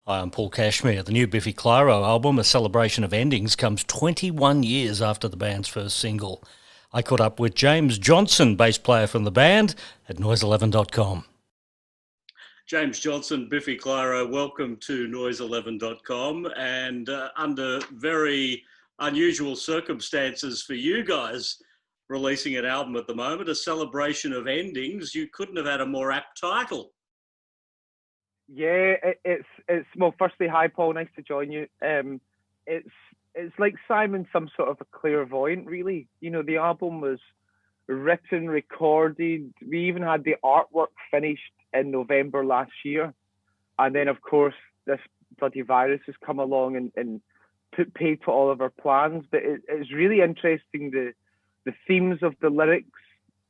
Hi, I'm Paul Cashmere. The new Biffy Clyro album, A Celebration of Endings, comes 21 years after the band's first single. I caught up with James Johnson, bass player from the band, at noise11.com. James Johnson, Biffy Clyro, welcome to noise11.com. And under very unusual circumstances for you guys releasing an album at the moment, A Celebration of Endings, you couldn't have had a more apt title. Yeah, it's well. Firstly, hi Paul, nice to join you. It's like Simon, some sort of a clairvoyant, really. You know, the album was written, recorded. We even had the artwork finished in November last year, and then of course this bloody virus has come along and put paid to all of our plans. But it's really interesting, the themes of the lyrics,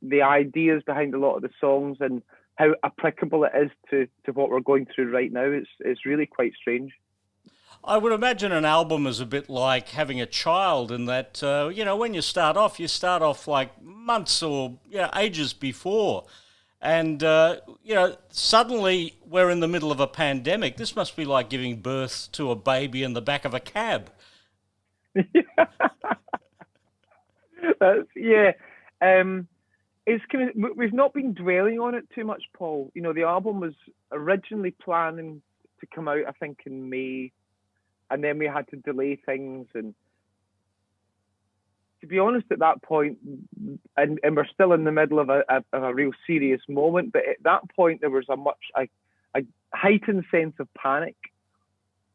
the ideas behind a lot of the songs, and how applicable it is to what we're going through right now. It's really quite strange. I would imagine an album is a bit like having a child in that, when you start off like months or ages before. And, suddenly we're in the middle of a pandemic. This must be like giving birth to a baby in the back of a cab. Yeah. It's kind of, we've not been dwelling on it too much, Paul. You know, the album was originally planning to come out, I think, in May, and then we had to delay things. And to be honest, at that point, and we're still in the middle of a real serious moment, but at that point there was a heightened sense of panic.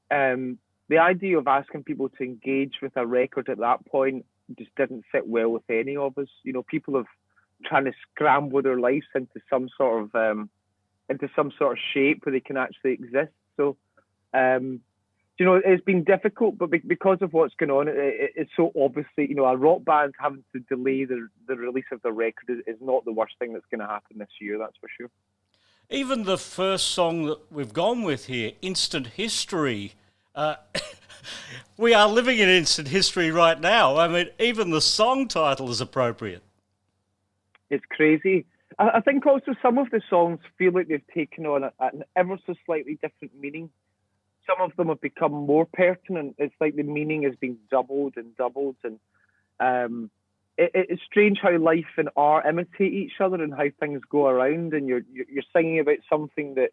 The idea of asking people to engage with a record at that point just didn't sit well with any of us. You know, people have trying to scramble their lives into some sort of shape where they can actually exist. So, it's been difficult, but because of what's going on, it's so obviously, a rock band having to delay the release of the record is not the worst thing that's going to happen this year, that's for sure. Even the first song that we've gone with here, Instant History, we are living in instant history right now. I mean, even the song title is appropriate. It's crazy. I think also some of the songs feel like they've taken on an ever so slightly different meaning. Some of them have become more pertinent. It's like the meaning has been doubled and doubled. And it's strange how life and art imitate each other and how things go around. And you're singing about something that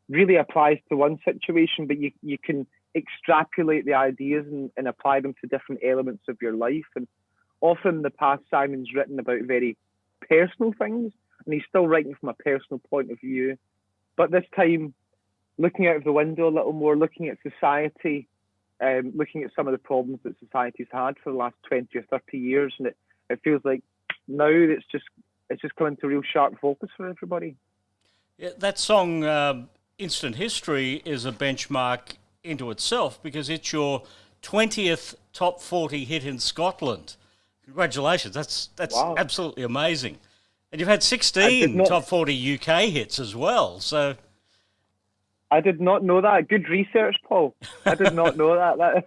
really applies to one situation, but you can extrapolate the ideas and apply them to different elements of your life. And often in the past, Simon's written about very personal things, and he's still writing from a personal point of view. But this time, looking out of the window a little more, looking at society, looking at some of the problems that society's had for the last 20 or 30 years, and it feels like now it's just come into real sharp focus for everybody. Yeah, that song, Instant History, is a benchmark into itself because it's your 20th top 40 hit in Scotland. Congratulations, that's wow. Absolutely amazing. And you've had 16 top 40 UK hits as well, so... I did not know that. Good research, Paul. I did not know that.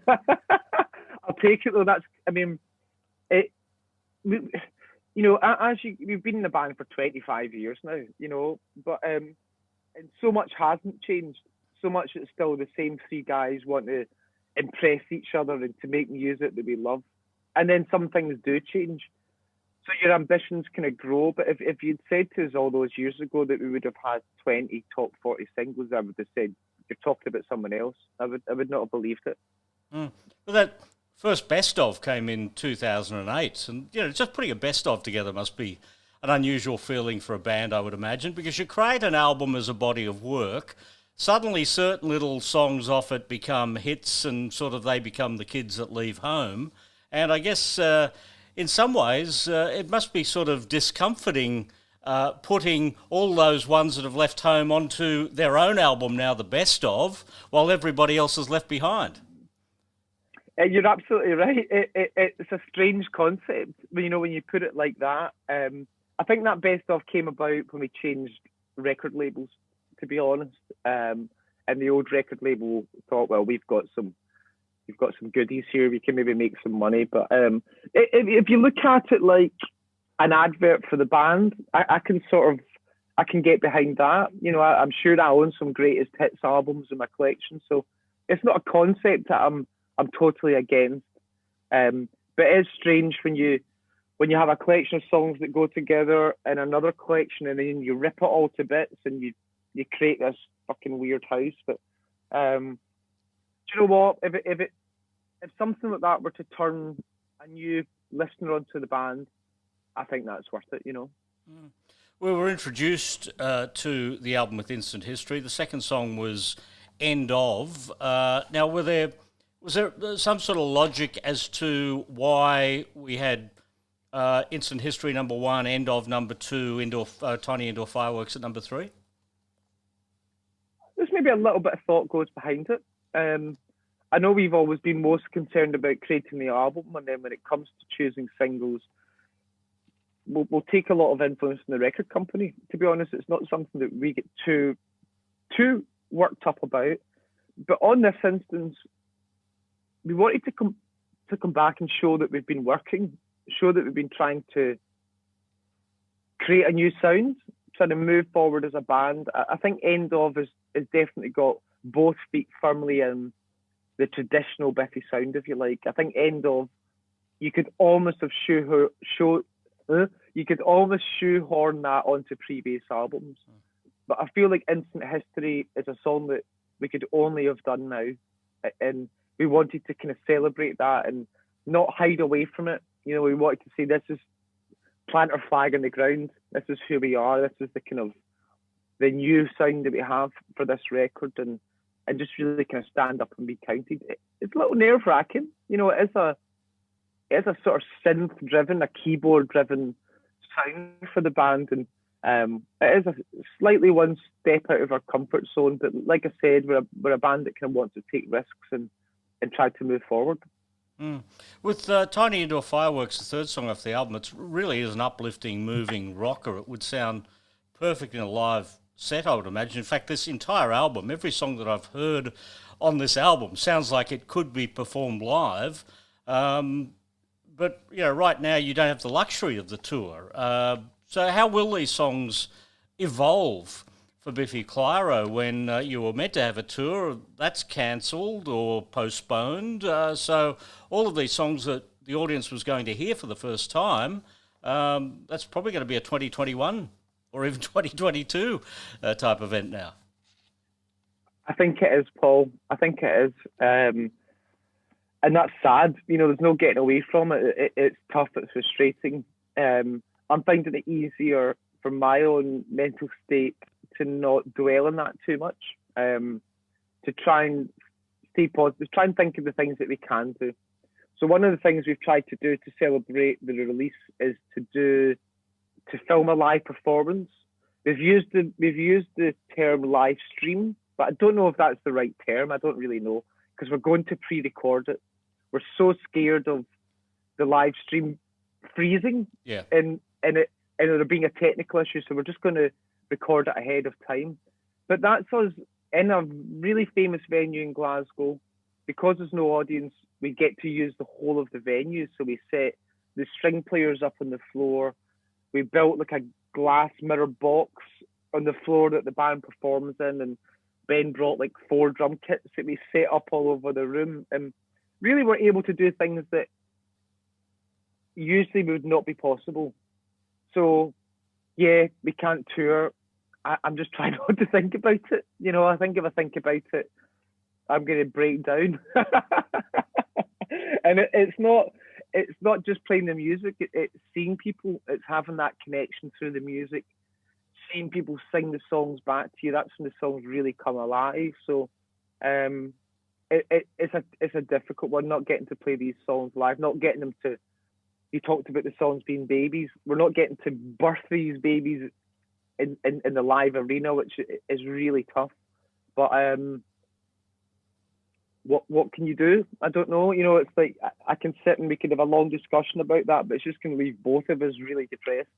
I'll take it though. We've been in the band for 25 years now, but and so much hasn't changed. So much it's still the same three guys want to impress each other and to make music that we love. And then some things do change. So your ambitions kind of grow. But if you'd said to us all those years ago that we would have had 20 top 40 singles, I would have said, you're talking about someone else. I would not have believed it. Well, that first best of came in 2008. And, just putting a best of together must be an unusual feeling for a band, I would imagine, because you create an album as a body of work. Suddenly certain little songs off it become hits and sort of they become the kids that leave home. And I guess in some ways it must be sort of discomforting putting all those ones that have left home onto their own album now, the best of, while everybody else is left behind. You're absolutely right. It's a strange concept, when you put it like that. I think that best of came about when we changed record labels, to be honest. And the old record label thought, well, we've got some goodies here, we can maybe make some money. But if you look at it like an advert for the band, I can get behind that. I'm sure I own some greatest hits albums in my collection, so it's not a concept that I'm totally against. But it is strange when you have a collection of songs that go together in another collection, and then you rip it all to bits and you create this fucking weird house. But do you know what? If something like that were to turn a new listener onto the band, I think that's worth it. We were introduced to the album with Instant History. The second song was End Of. Now, was there some sort of logic as to why we had Instant History number 1, End Of number 2, Tiny Indoor Fireworks at number 3? There's maybe a little bit of thought goes behind it. I know we've always been most concerned about creating the album, and then when it comes to choosing singles, we'll take a lot of influence from the record company. To be honest, it's not something that we get too worked up about. But on this instance, we wanted to come back and show that we've been working, show that we've been trying to create a new sound, trying to move forward as a band. I think End Of has definitely got both feet firmly in the traditional Biffy sound, if you like. I think End Of, you could almost have shoehorn that onto previous albums. But I feel like Instant History is a song that we could only have done now. And we wanted to kind of celebrate that and not hide away from it. We wanted to say, this is, plant our flag in the ground. This is who we are. This is the kind of the new sound that we have for this record, and just really kind of stand up and be counted. It's a little nerve wracking. It is a sort of synth driven, a keyboard driven sound for the band, and it is a slightly one step out of our comfort zone. But like I said, we're a band that kind of wants to take risks and try to move forward. With Tiny Indoor Fireworks, the third song off the album, it really is an uplifting, moving rocker. It would sound perfect in a live set, I would imagine. In fact, this entire album, every song that I've heard on this album sounds like it could be performed live. But right now you don't have the luxury of the tour. So how will these songs evolve for Biffy Clyro when you were meant to have a tour? That's cancelled or postponed. So all of these songs that the audience was going to hear for the first time, that's probably going to be a 2021 or even 2022 type event now. I think it is, Paul. I think it is. And that's sad. There's no getting away from it. It's tough. It's frustrating. I'm finding it easier for my own mental state to not dwell on that too much, to try and stay positive, try and think of the things that we can do. So one of the things we've tried to do to celebrate the release is to film a live performance. We've used the term live stream, but I don't know if that's the right term. I don't really know, because we're going to pre-record it. We're so scared of the live stream freezing and there being a technical issue, so we're just going to record it ahead of time. But that's us in a really famous venue in Glasgow. Because there's no audience, we get to use the whole of the venue. So we set the string players up on the floor. We built like a glass mirror box on the floor that the band performs in, and Ben brought like 4 drum kits that we set up all over the room. And really we're able to do things that usually would not be possible. So yeah, we can't tour. I'm just trying not to think about it. I think if I think about it, I'm going to break down. And it's not just playing the music. It's seeing people. It's having that connection through the music. Seeing people sing the songs back to you. That's when the songs really come alive. So, it's a difficult one. Not getting to play these songs live. Not getting them to. You talked about the songs being babies. We're not getting to birth these babies in the live arena, which is really tough. But what can you do? I don't know. It's like I can sit and we could have a long discussion about that, but it's just going to leave both of us really depressed.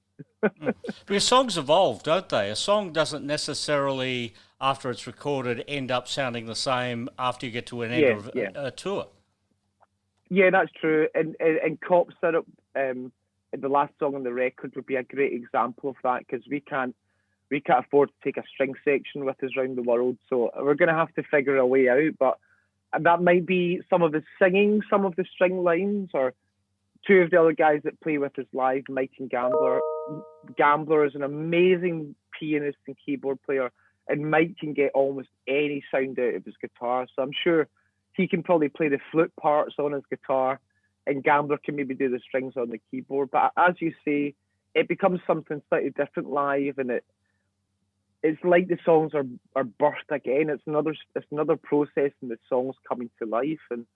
Because songs evolve, don't they? A song doesn't necessarily, after it's recorded, end up sounding the same after you get to an end of a tour. Yeah, that's true. And Cop Syrup, the last song on the record, would be a great example of that, because we can't afford to take a string section with us around the world. So we're going to have to figure a way out. But And that might be some of the singing, some of the string lines, or two of the other guys that play with us live, Mike and Gambler. Gambler is an amazing pianist and keyboard player, and Mike can get almost any sound out of his guitar. So I'm sure he can probably play the flute parts on his guitar, and Gambler can maybe do the strings on the keyboard. But as you say, it becomes something slightly different live, and it's like the songs are birthed again. It's another process in the songs coming to life, and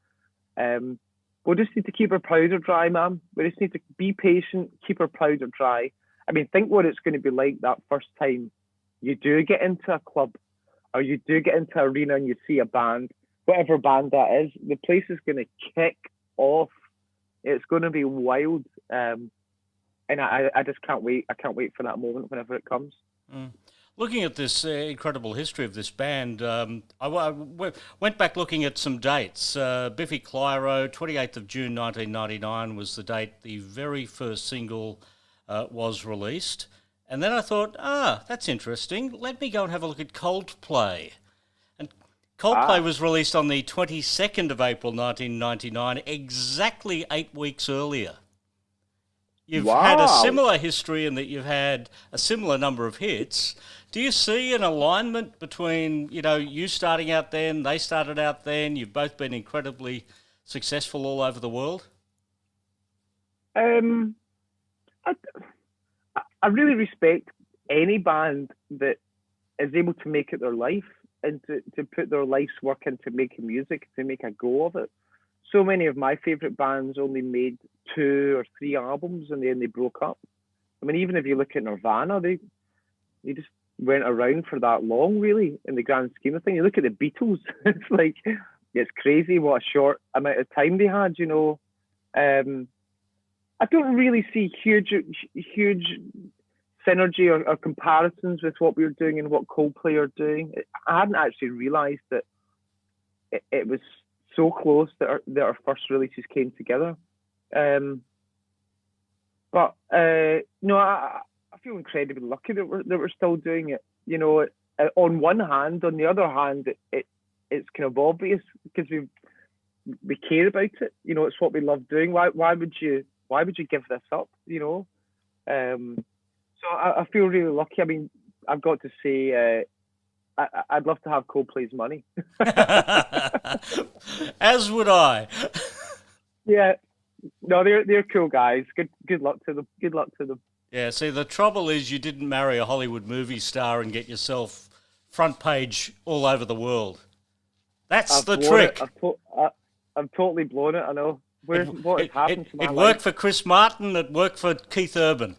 we'll just need to keep our powder dry, man. We just need to be patient, keep our powder dry. I mean, think what it's going to be like that first time you do get into a club or you do get into an arena and you see a band, whatever band that is. The place is going to kick off. It's going to be wild, and I just can't wait. I can't wait for that moment whenever it comes. Mm. Looking at this incredible history of this band, I went back looking at some dates. Biffy Clyro, 28th of June 1999 was the date the very first single was released. And then I thought, that's interesting. Let me go and have a look at Coldplay. And Coldplay was released on the 22nd of April 1999, exactly 8 weeks earlier. You've had a similar history in that you've had a similar number of hits. Do you see an alignment between, you starting out then, they started out then, you've both been incredibly successful all over the world? I really respect any band that is able to make it their life and to put their life's work into making music, to make a go of it. So many of my favourite bands only made 2 or 3 albums and then they broke up. I mean, even if you look at Nirvana, they just went around for that long, really, in the grand scheme of things. You look at the Beatles, it's crazy what a short amount of time they had, I don't really see huge synergy or comparisons with what we were doing and what Coldplay are doing. I hadn't actually realised that it was so close that our first releases came together. But no, I feel incredibly lucky that we're still doing it. On one hand, on the other hand, it's kind of obvious because we care about it. It's what we love doing. Why would you give this up? So I feel really lucky. I mean, I've got to say, I'd love to have Coldplay's money. As would I. Yeah. No, they're cool guys. Good luck to them. Good luck to them. Yeah, see, the trouble is you didn't marry a Hollywood movie star and get yourself front page all over the world. That's the trick. I've totally blown it, I know. What has happened to my life? It worked for Chris Martin, it worked for Keith Urban.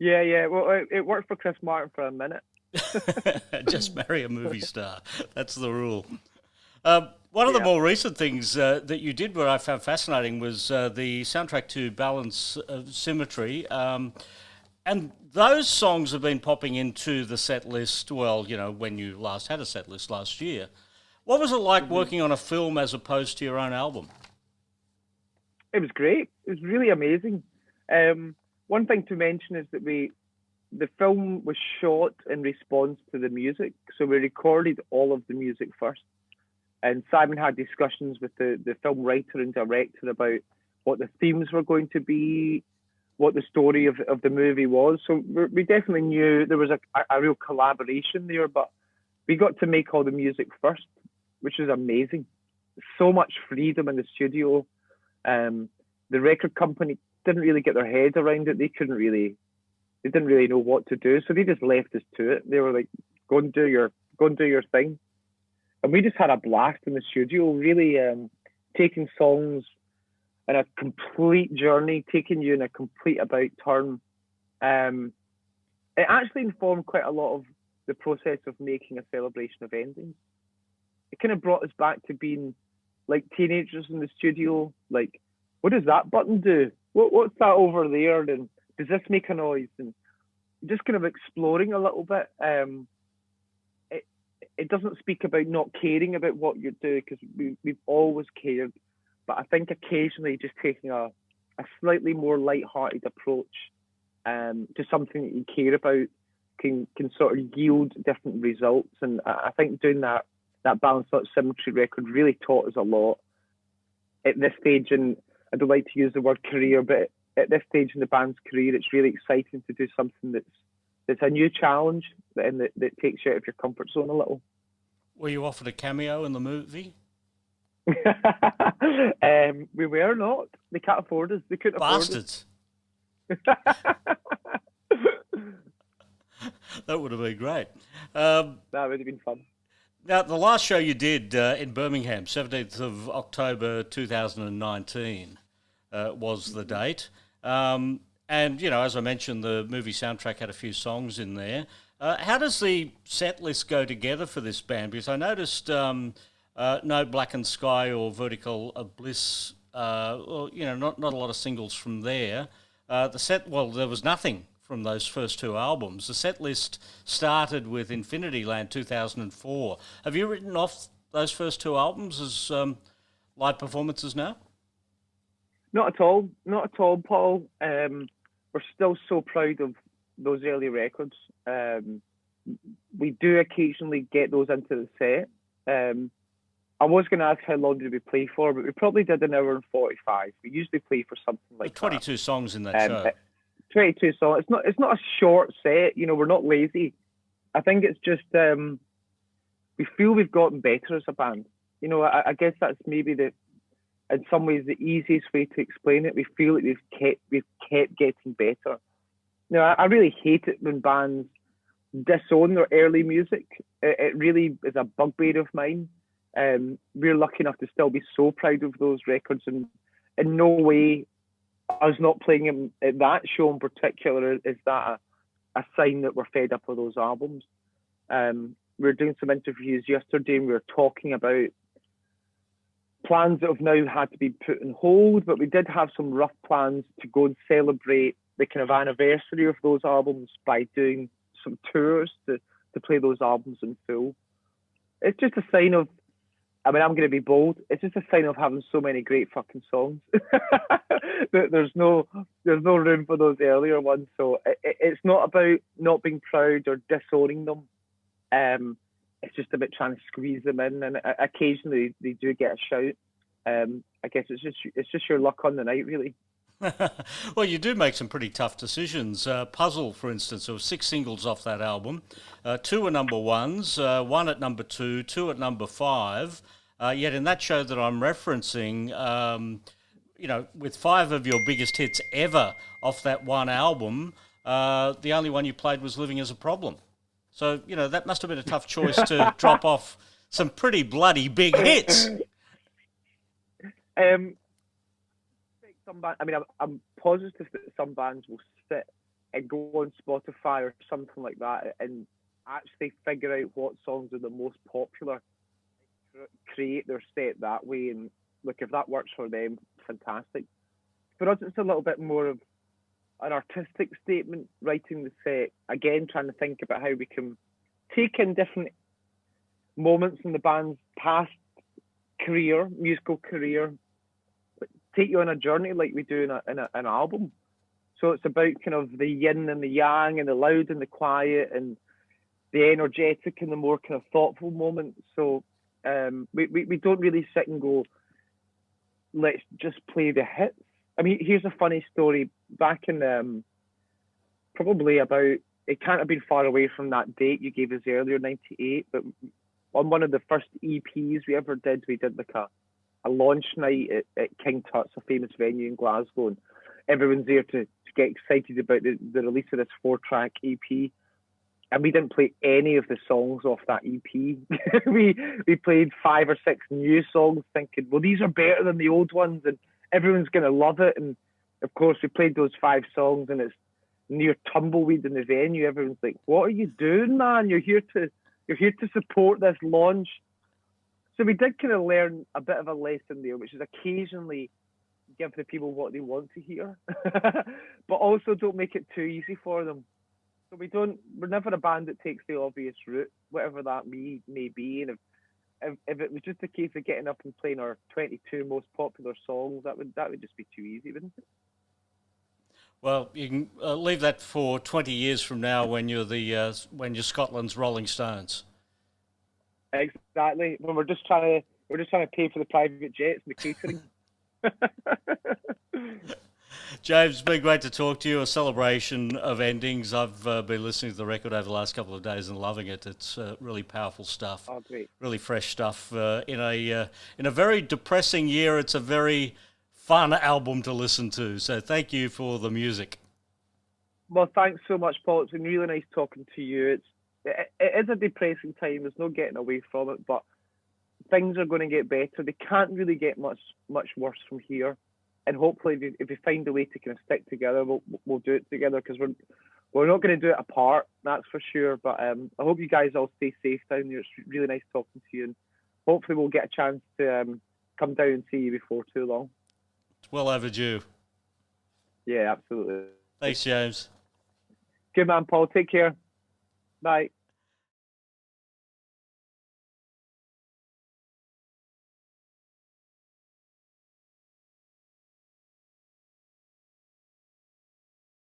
Yeah. Well, it worked for Chris Martin for a minute. Just marry a movie star. That's the rule. One of the more recent things that you did, where I found fascinating, was the soundtrack to Balance of Symmetry. And those songs have been popping into the set list, when you last had a set list last year. What was it like working on a film as opposed to your own album? It was great. It was really amazing. One thing to mention is that the film was shot in response to the music. So we recorded all of the music first. And Simon had discussions with the film writer and director about what the themes were going to be, what the story of the movie was. So we definitely knew there was a real collaboration there, but we got to make all the music first, which was amazing. So much freedom in the studio. The record company didn't really get their heads around it. They didn't really know what to do. So they just left us to it. They were like, go and do your thing. And we just had a blast in the studio, really taking songs in a complete journey, taking you in a complete about turn. It actually informed quite a lot of the process of making A Celebration of Endings. It kind of brought us back to being like teenagers in the studio. Like, what does that button do? What's that over there? And does this make a noise? And just kind of exploring a little bit. It doesn't speak about not caring about what you do, because we've always cared. But I think occasionally just taking a slightly more light-hearted approach to something that you care about can sort of yield different results. And I think doing that that Balance Not Symmetry record really taught us a lot. At this stage, and I don't like to use the word career, but at this stage in the band's career, it's really exciting to do something that's a new challenge and that takes you out of your comfort zone a little. Were you offered a cameo in the movie? We were not. They can't afford us. They couldn't Bastards. afford us. That would have been great. That would have been fun. Now, the last show you did in Birmingham, 17th of October 2019, was the date. And, you know, as I mentioned, the movie soundtrack had a few songs in there. How does the set list go together for this band? Because I noticed no Blackened Sky or Vertical Bliss, well, you know, not a lot of singles from there. There was nothing from those first two albums. The set list started with Infinity Land 2004. Have you written off those first two albums as live performances now? Not at all. Not at all, Paul. We're still so proud of those early records. We do occasionally get those into the set. I was going to ask how long did we play for, but we probably did an hour and 45. We usually play for something like 22 songs in that show. 22 songs. It's not a short set. You know, we're not lazy. I think it's just we feel we've gotten better as a band. You know, I guess that's maybe in some ways the easiest way to explain it. We feel like we've kept getting better. You know, I really hate it when bands disown their early music. It really is a bugbear of mine. We're lucky enough to still be so proud of those records, and in no way us not playing them at that show in particular is that a sign that we're fed up with those albums. We were doing some interviews yesterday and we were talking about plans that have now had to be put on hold, but we did have some rough plans to go and celebrate the kind of anniversary of those albums by doing some tours to play those albums in full. It's just a sign of, I mean, I'm going to be bold. It's just a sign of having so many great fucking songs. There's no room for those earlier ones. So it's not about not being proud or disowning them. It's just about trying to squeeze them in, and occasionally they do get a shout. I guess it's just your luck on the night, really. Well, you do make some pretty tough decisions. Puzzle, for instance, there were 6 singles off that album. 2 were number ones, 1 at number 2, 2 at number 5. Yet in that show that I'm referencing, you know, with 5 of your biggest hits ever off that one album, the only one you played was Living as a Problem. So, you know, that must have been a tough choice to drop off some pretty bloody big hits. I'm positive that some bands will sit and go on Spotify or something like that and actually figure out what songs are the most popular, create their set that way, and look, if that works for them, fantastic. For us, it's a little bit more of an artistic statement, writing the set, again, trying to think about how we can take in different moments in the band's past career, musical career, take you on a journey like we do in an album. So it's about kind of the yin and the yang, and the loud and the quiet, and the energetic and the more kind of thoughtful moments. So we don't really sit and go, let's just play the hits. I mean, here's a funny story. Back in probably about, it can't have been far away from that date you gave us earlier, 98, but on one of the first EPs we ever did, we did like a launch night at King Tut's, a famous venue in Glasgow, and everyone's there to get excited about the release of this 4-track EP. And we didn't play any of the songs off that EP. we played 5 or 6 new songs, thinking, well, these are better than the old ones, and everyone's going to love it. And of course, we played those 5 songs, and it's near tumbleweed in the venue. Everyone's like, "What are you doing, man? You're here to support this launch." So we did kind of learn a bit of a lesson there, which is occasionally give the people what they want to hear, but also don't make it too easy for them. So we're never a band that takes the obvious route, whatever that may be. And if it was just a case of getting up and playing our 22 most popular songs, that would just be too easy, wouldn't it? Well, you can leave that for 20 years from now when you're Scotland's Rolling Stones. Exactly. When we're just trying to pay for the private jets and the catering. James, it's been great to talk to you. A celebration of endings. I've been listening to the record over the last couple of days and loving it. It's really powerful stuff, Oh, great. really fresh stuff. In a very depressing year, it's a very fun album to listen to. So thank you for the music. Well, thanks so much, Paul. It's been really nice talking to you. It is a depressing time. There's no getting away from it, but things are going to get better. They can't really get much worse from here. And hopefully, if we find a way to kind of stick together, we'll do it together, because we're not going to do it apart. That's for sure. But I hope you guys all stay safe down there. It's really nice talking to you, and hopefully we'll get a chance to come down and see you before too long. It's well overdue. Yeah, absolutely. Thanks, James. Good man, Paul. Take care. Bye.